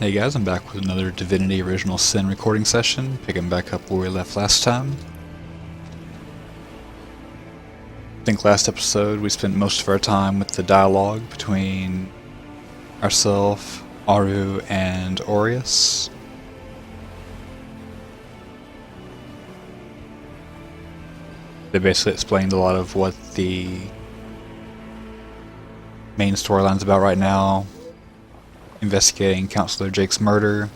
Hey guys, I'm back with another Divinity Original Sin recording session, picking back up where we left last time. I think last episode we spent most of our time with the dialogue between ourselves, Aru, and Aureus. They basically explained a lot of what the main storyline's about right now. Investigating Counselor Jake's murder,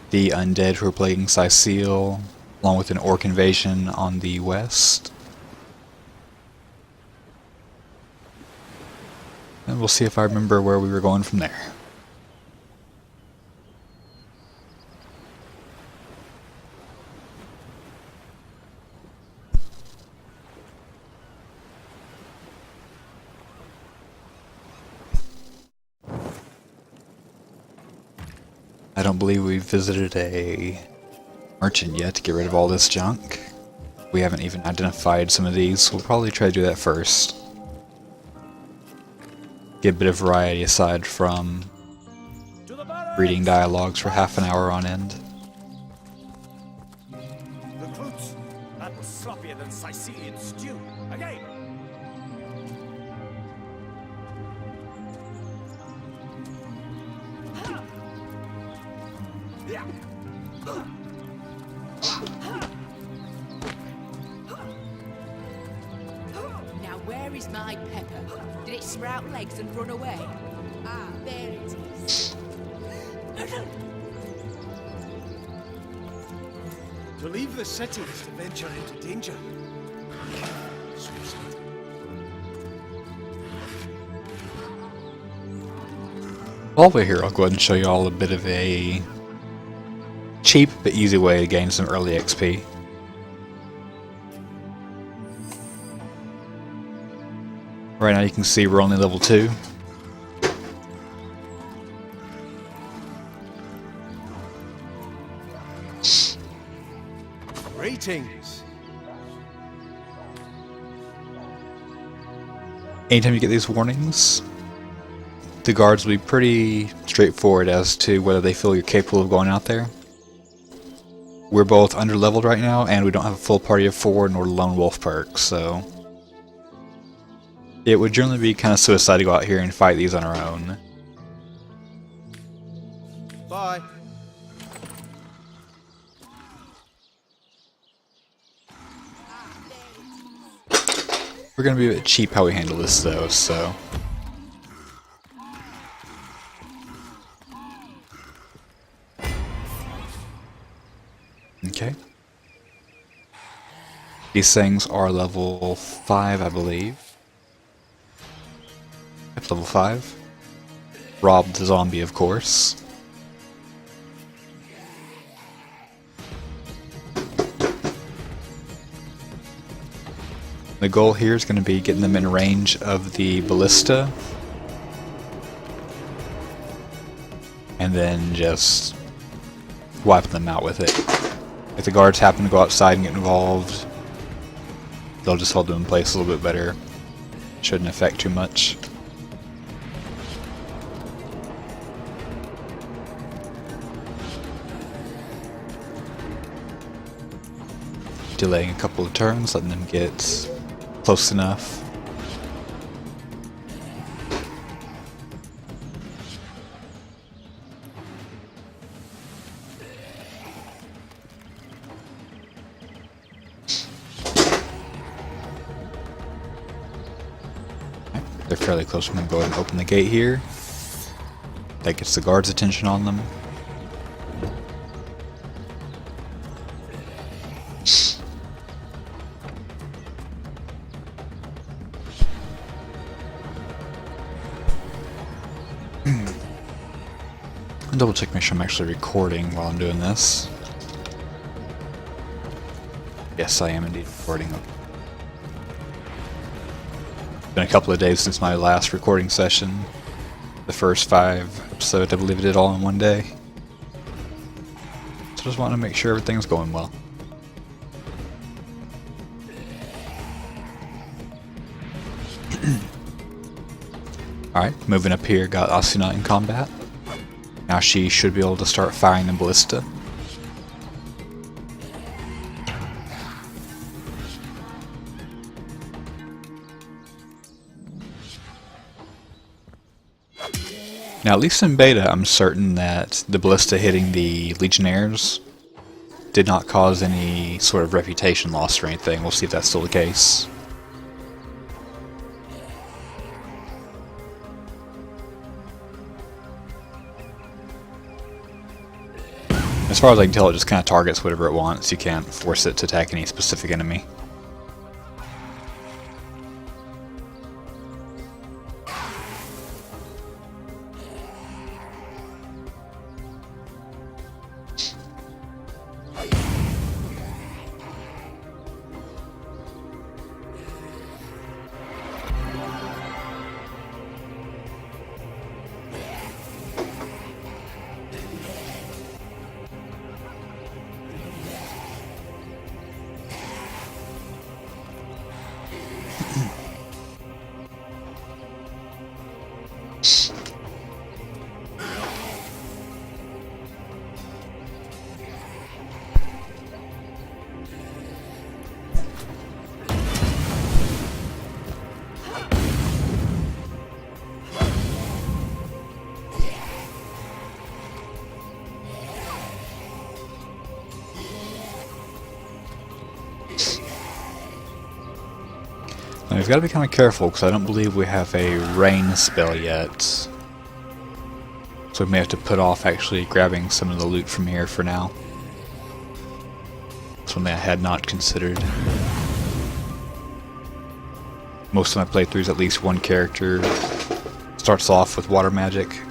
the undead who are plaguing Cecile, along with an orc invasion on the west. And we'll see if I remember where we were going from there. I don't believe we've visited a merchant yet to get rid of all this junk. We haven't even identified some of these, so we'll probably try to do that first. Get a bit of variety aside from reading dialogues for half an hour on end. Recruits, that was sloppier than Sicilian stew. Again! Now where is my pepper? Did it sprout legs and run away? Ah, there it is. To leave the city is to venture into danger. While we're here, I'll go ahead and show you all a bit of a cheap but easy way to gain some early XP. Right now you can see we're only level 2. Greetings. Anytime you get these warnings, the guards will be pretty straightforward as to whether they feel you're capable of going out there. We're both underleveled right now, and we don't have a full party of 4 nor the lone wolf perk, so it would generally be kind of suicide to go out here and fight these on our own. Bye. We're going to be a bit cheap how we handle this though, so okay. These things are level 5, I believe. Yep, level 5. Rob the zombie, of course. The goal here is going to be getting them in range of the ballista. And then just wiping them out with it. If the guards happen to go outside and get involved, they'll just hold them in place a little bit better. Shouldn't affect too much. Delaying a couple of turns, letting them get close enough. They're fairly close. I'm going to go ahead and open the gate here. That gets the guards' attention on them. I'll double check, make sure I'm actually recording while I'm doing this. Yes, I am indeed recording. Been a couple of days since my last recording session. The first 5 episodes, I believe I did all in one day. So just want to make sure everything's going well. Alright, moving up here, got Asuna in combat. Now she should be able to start firing the ballista. Now, at least in beta, I'm certain that the ballista hitting the Legionnaires did not cause any sort of reputation loss or anything. We'll see if that's still the case. As far as I can tell, it just kind of targets whatever it wants. You can't force it to attack any specific enemy. Now we've got to be kind of careful because I don't believe we have a rain spell yet. So we may have to put off actually grabbing some of the loot from here for now. Something I had not considered. Most of my playthroughs, at least one character starts off with water magic.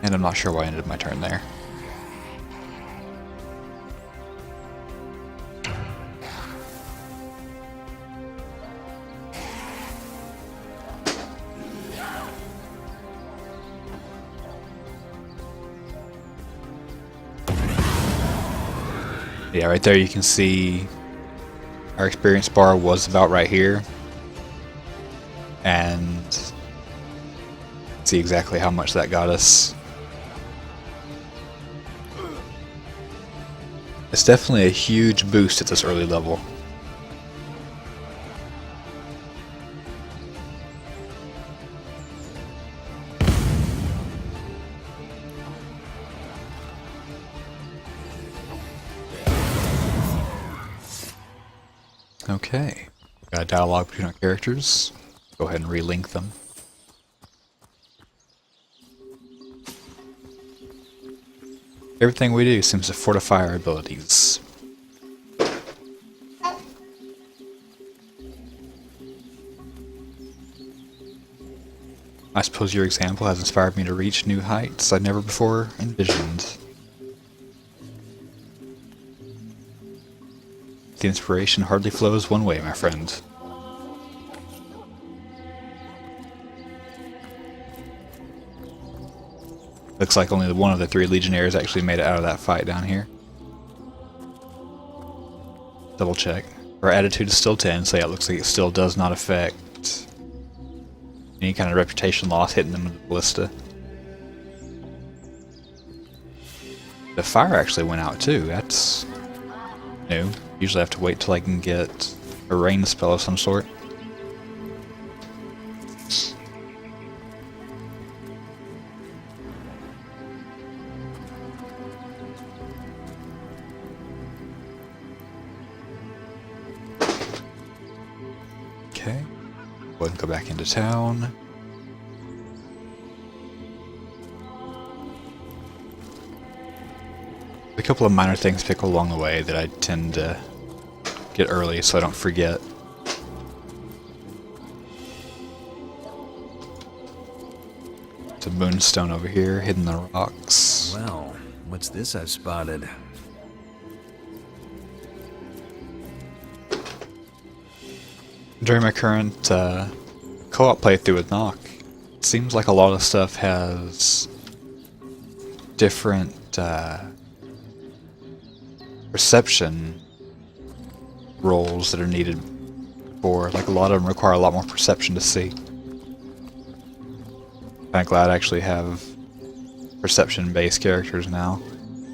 And I'm not sure why I ended my turn there. Yeah, right there you can see our experience bar was about right here. And see exactly how much that got us. It's definitely a huge boost at this early level. Okay, got a dialogue between our characters. Go ahead and relink them. Everything we do seems to fortify our abilities. I suppose your example has inspired me to reach new heights I'd never before envisioned. The inspiration hardly flows one way, my friend. Looks like only one of the 3 Legionnaires actually made it out of that fight down here. Double check. Our attitude is still 10, so yeah, it looks like it still does not affect any kind of reputation loss hitting them with the ballista. The fire actually went out too. That's new. Usually I have to wait till I can get a rain spell of some sort. Okay, go ahead and go back into town. A couple of minor things pick along the way that I tend to get early so I don't forget. It's a moonstone over here, hidden in the rocks. Well, what's this I've spotted? During my current co-op playthrough with Nock, it seems like a lot of stuff has different perception roles that are needed before. Like, a lot of them require a lot more perception to see. I'm glad I actually have perception-based characters now.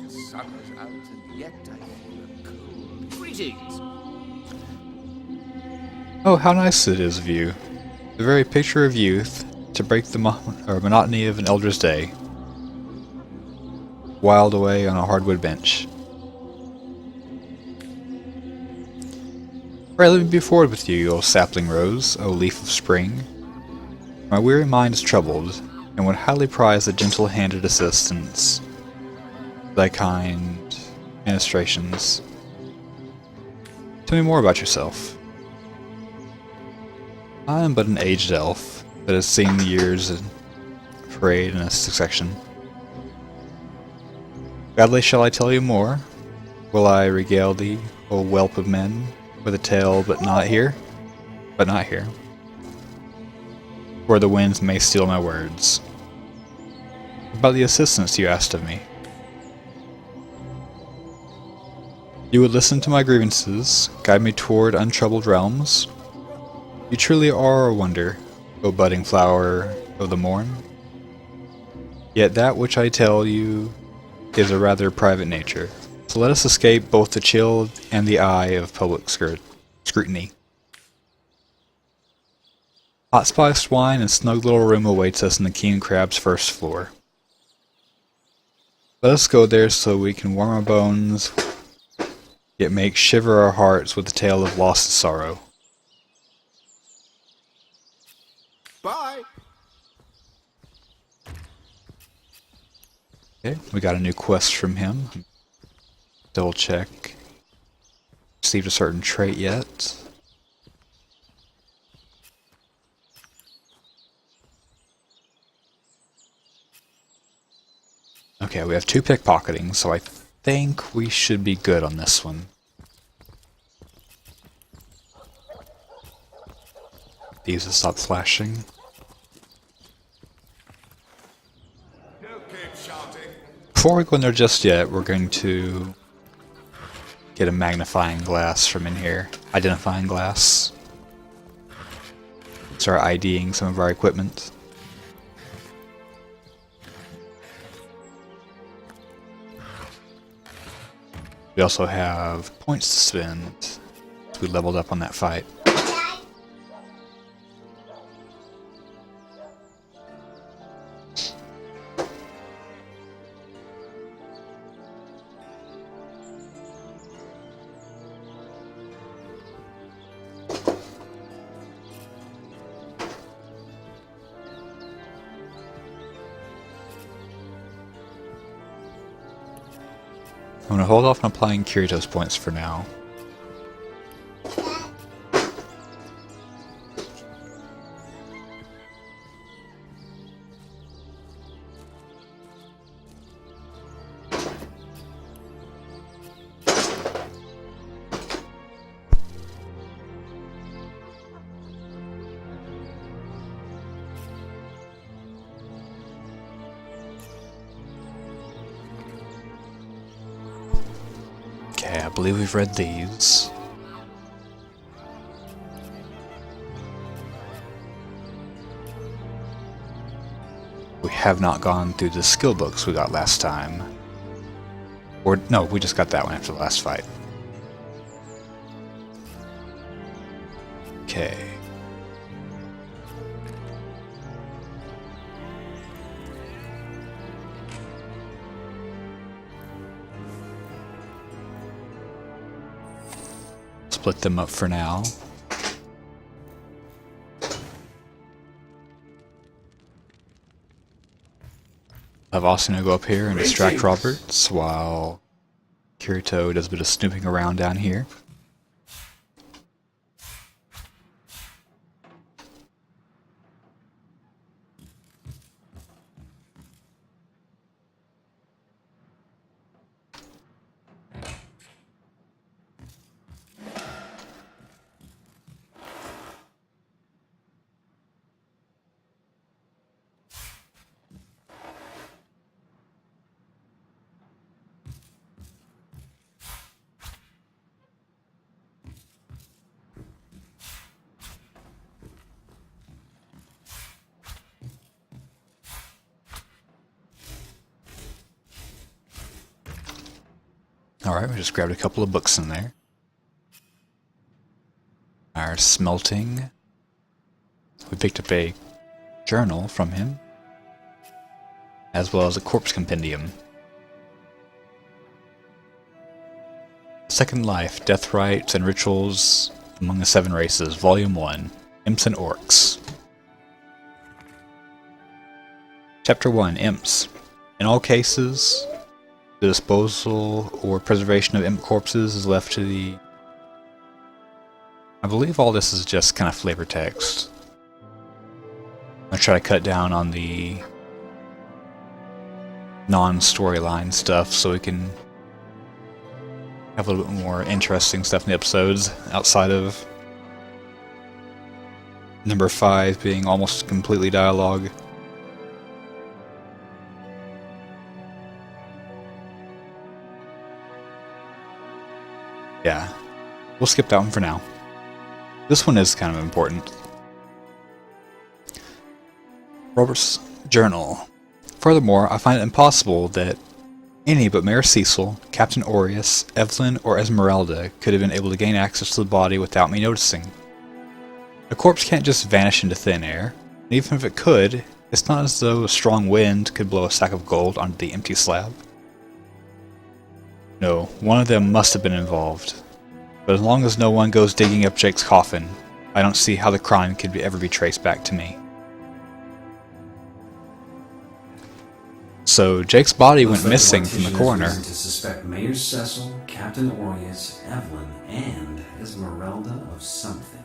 The sun is out, and yet I feel a cold. Greetings! Oh, how nice it is of you. The very picture of youth, to break the monotony of an elder's day. Wiled away on a hardwood bench. Right, let me be forward with you, O sapling rose, O leaf of spring. My weary mind is troubled, and would highly prize the gentle-handed assistance thy kind ministrations. Tell me more about yourself. I am but an aged elf that has seen the years parade in a succession. Gladly shall I tell you more. Will I regale thee, O whelp of men, with a tale but not here, where the winds may steal my words. About the assistance you asked of me. You would listen to my grievances, guide me toward untroubled realms. You truly are a wonder, O budding flower of the morn. Yet that which I tell you is a rather private nature, so let us escape both the chill and the eye of public scrutiny. Hot spiced wine and snug little room awaits us in the King Crab's first floor. Let us go there so we can warm our bones, yet make shiver our hearts with the tale of loss and sorrow. Bye! Okay, we got a new quest from him. Double check. Received a certain trait yet. Okay, we have 2 pickpocketing, so I think we should be good on this one. These will stop flashing. Don't keep shouting. Before we go in there just yet, we're going to get a magnifying glass from in here. Identifying glass. Start IDing some of our equipment. We also have points to spend. We leveled up on that fight. I'm going to hold off on applying Kirito's points for now. Okay, I believe we've read these. We have not gone through the skill books we got last time. Or, no, we just got that one after the last fight. Okay. Split them up for now. Have Asuna go up here and distract Roberts while Kirito does a bit of snooping around down here. Alright, we just grabbed a couple of books in there. Our smelting. We picked up a journal from him, as well as a corpse compendium. Second Life, Death Rites and Rituals Among the Seven Races, Volume 1, Imps and Orcs. Chapter 1, Imps. In all cases, the disposal or preservation of imp corpses is left to the... I believe all this is just kind of flavor text. I try to cut down on the non-storyline stuff so we can have a little bit more interesting stuff in the episodes outside of number 5 being almost completely dialogue. Yeah, we'll skip that one for now. This one is kind of important. Robert's journal. Furthermore, I find it impossible that any but Mayor Cecil, Captain Aureus, Evelyn, or Esmeralda could have been able to gain access to the body without me noticing. A corpse can't just vanish into thin air, and even if it could, it's not as though a strong wind could blow a sack of gold onto the empty slab. No, one of them must have been involved. But as long as no one goes digging up Jake's coffin, I don't see how the crime could ever be traced back to me. So Jake's body went missing from the coroner. To suspect Mayor Cecil, Captain Aureus, Evelyn, and Esmeralda of something.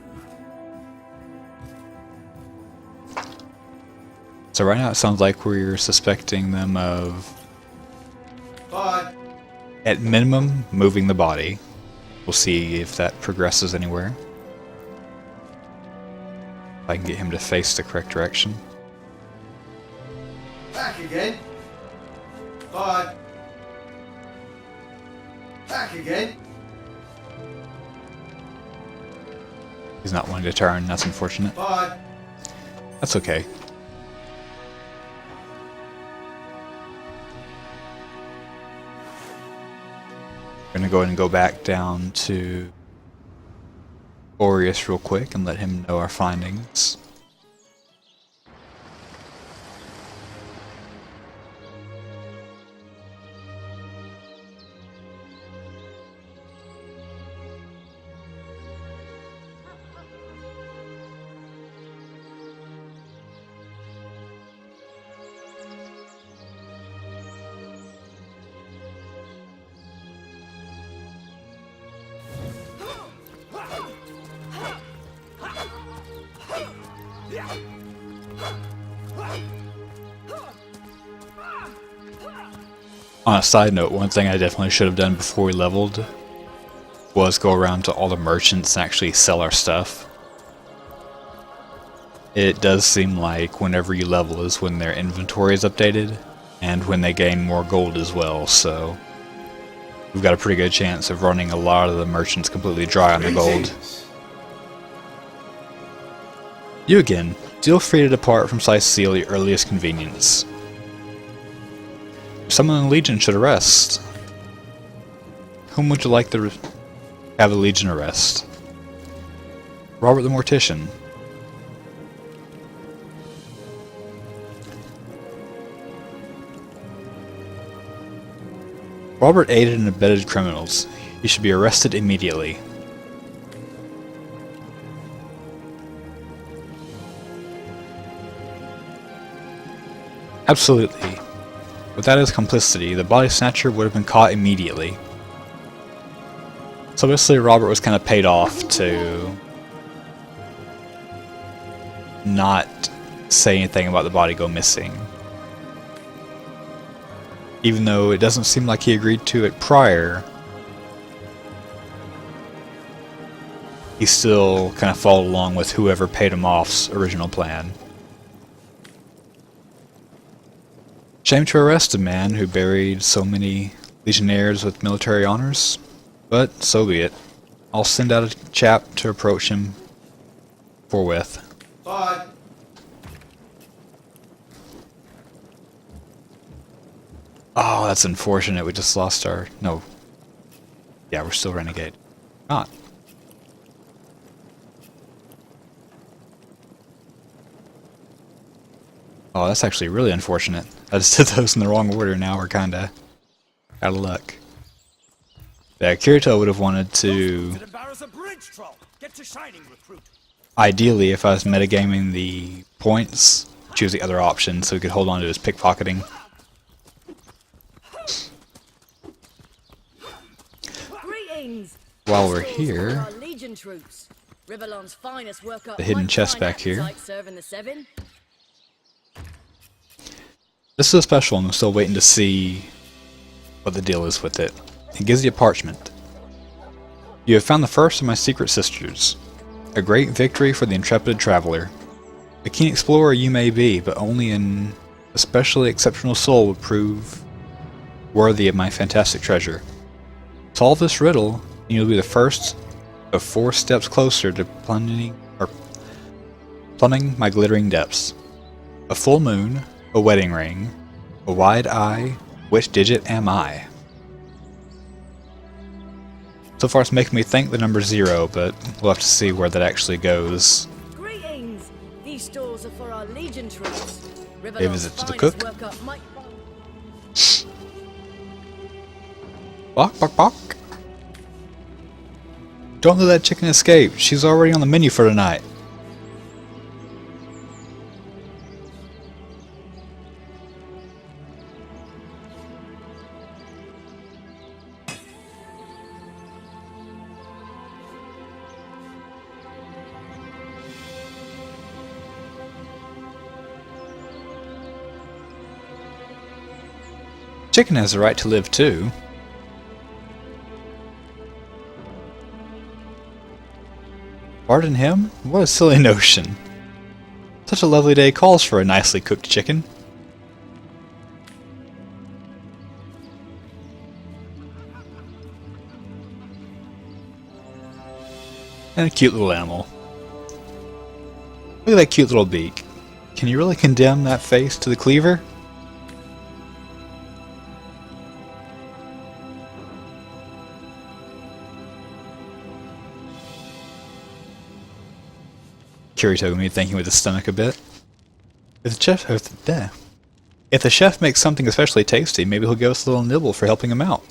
So right now it sounds like we're suspecting them of, at minimum, moving the body. We'll see if that progresses anywhere. If I can get him to face the correct direction. Back again. Bye. Back again. He's not wanting to turn, that's unfortunate. Bye. That's okay. We're gonna go ahead and go back down to Aureus real quick and let him know our findings. On a side note, one thing I definitely should have done before we leveled was go around to all the merchants and actually sell our stuff. It does seem like whenever you level is when their inventory is updated, and when they gain more gold as well, so we've got a pretty good chance of running a lot of the merchants completely dry on the gold. You again. Feel free to depart from Seal at your earliest convenience. Someone in the Legion should arrest. Whom would you like to have the Legion arrest? Robert the Mortician. Robert aided and abetted criminals. He should be arrested immediately. Absolutely. Without his complicity, the body snatcher would have been caught immediately. So basically Robert was kind of paid off to not say anything about the body go missing. Even though it doesn't seem like he agreed to it prior, he still kind of followed along with whoever paid him off's original plan. Shame to arrest a man who buried so many legionnaires with military honors, but so be it. I'll send out a chap to approach him forthwith. Bye. Oh, that's unfortunate. We just lost our... No. Yeah, we're still renegade. Not. Oh, that's actually really unfortunate. I just did those in the wrong order. Now we're kinda out of luck. Yeah, Kirito would have wanted to... To embarrass a bridge troll. Get to shining, recruit. Ideally, if I was metagaming the points, choose the other option so he could hold on to his pickpocketing. Greetings. While we're Stores here, for our Legion troops. Riverland's finest work up the hidden might chest find back here. appetite serving the seven. This is a special one. I'm still waiting to see what the deal is with it. It gives you a parchment. You have found the first of my secret sisters. A great victory for the intrepid traveler. A keen explorer you may be, but only an especially exceptional soul would prove worthy of my fantastic treasure. Solve this riddle, and you'll be the first of 4 steps closer to plumbing my glittering depths. A full moon, a wedding ring, a wide eye. Which digit am I? So far it's making me think the number 0, but we'll have to see where that actually goes. Greetings. These stores are for our Legion troops. A Riverland's visit to the finest cook. work up might Bok, bok, bok. Don't let that chicken escape. She's already on the menu for tonight. Chicken has the right to live too. Pardon him? What a silly notion. Such a lovely day calls for a nicely cooked chicken. And a cute little animal. Look at that cute little beak. Can you really condemn that face to the cleaver? Kirito made me thinking with his stomach a bit. If the chef makes something especially tasty, maybe he'll give us a little nibble for helping him out.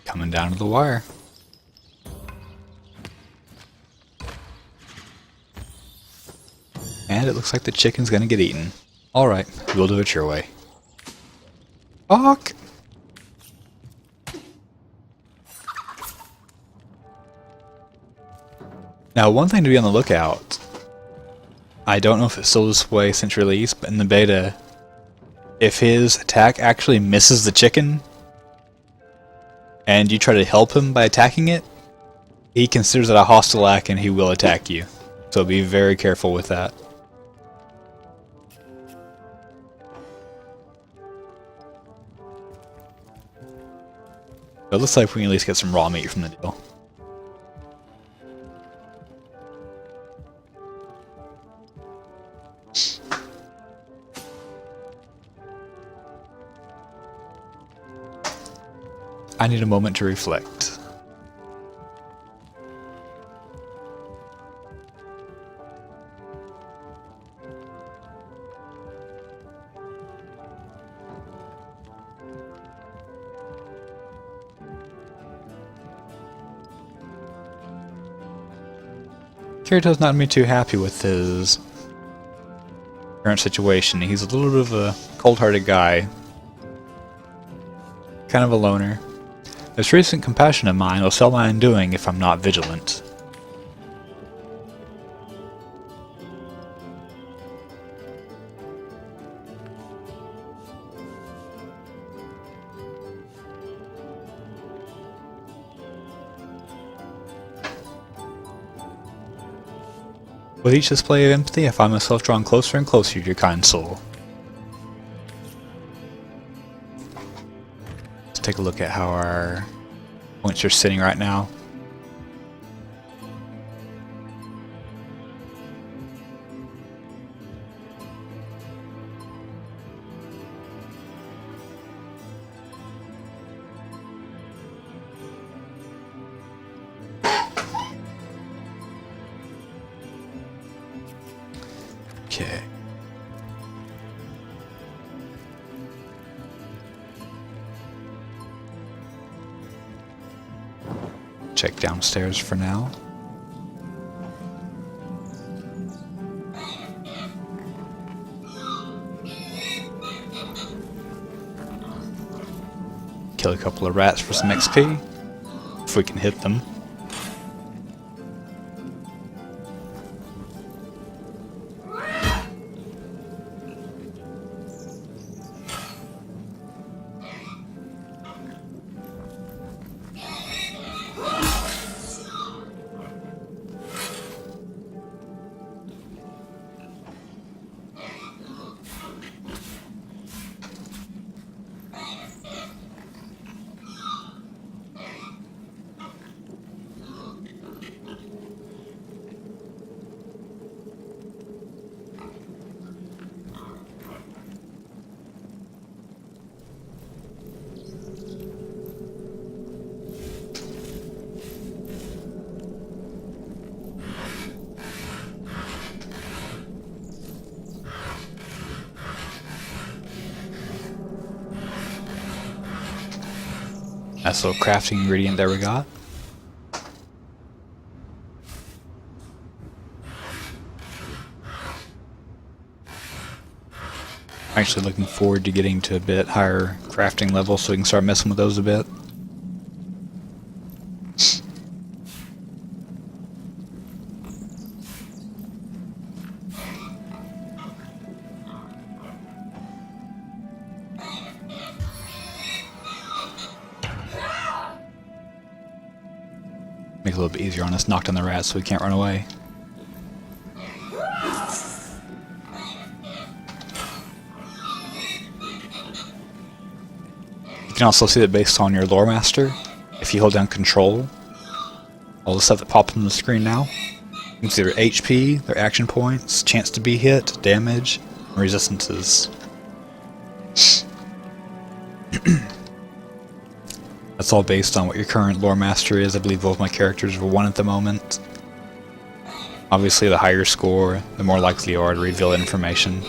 Coming down to the wire. And it looks like the chicken's gonna get eaten. Alright, we'll do it your way. Fuck! Now, one thing to be on the lookout. I don't know if it's still this way since release, but in the beta, if his attack actually misses the chicken, and you try to help him by attacking it, he considers it a hostile act and he will attack you. So be very careful with that. It looks like we can at least get some raw meat from the deal. I need a moment to reflect. Kirito's not me too happy with his current situation. He's a little bit of a cold-hearted guy. Kind of a loner. This recent compassion of mine will spell my undoing if I'm not vigilant. With each display of empathy, I find myself drawn closer and closer to your kind soul. Let's take a look at how our points are sitting right now. Okay. Check downstairs for now. Kill a couple of rats for some XP, if we can hit them. Nice little crafting ingredient there we got. I'm actually looking forward to getting to a bit higher crafting level so we can start messing with those a bit. Make it a little bit easier on us, knock down the rats so we can't run away. You can also see that based on your lore master, if you hold down control, all the stuff that pops on the screen now, you can see their HP, their action points, chance to be hit, damage, and resistances. That's all based on what your current lore master is. I believe both my characters are 1 at the moment. Obviously, the higher score, the more likely you are to reveal information.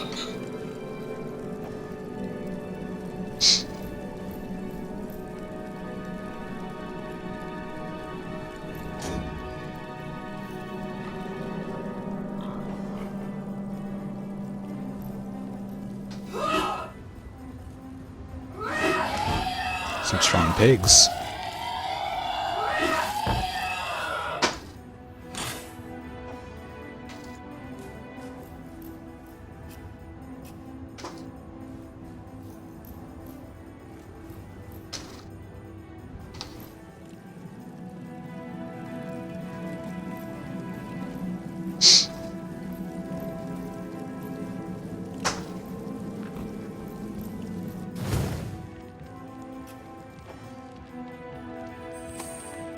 Some strong pigs.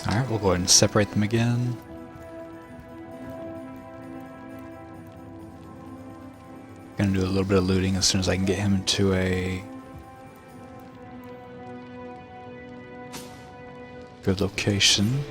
Alright, we'll go ahead and separate them again. Gonna do a little bit of looting as soon as I can get him to a good location.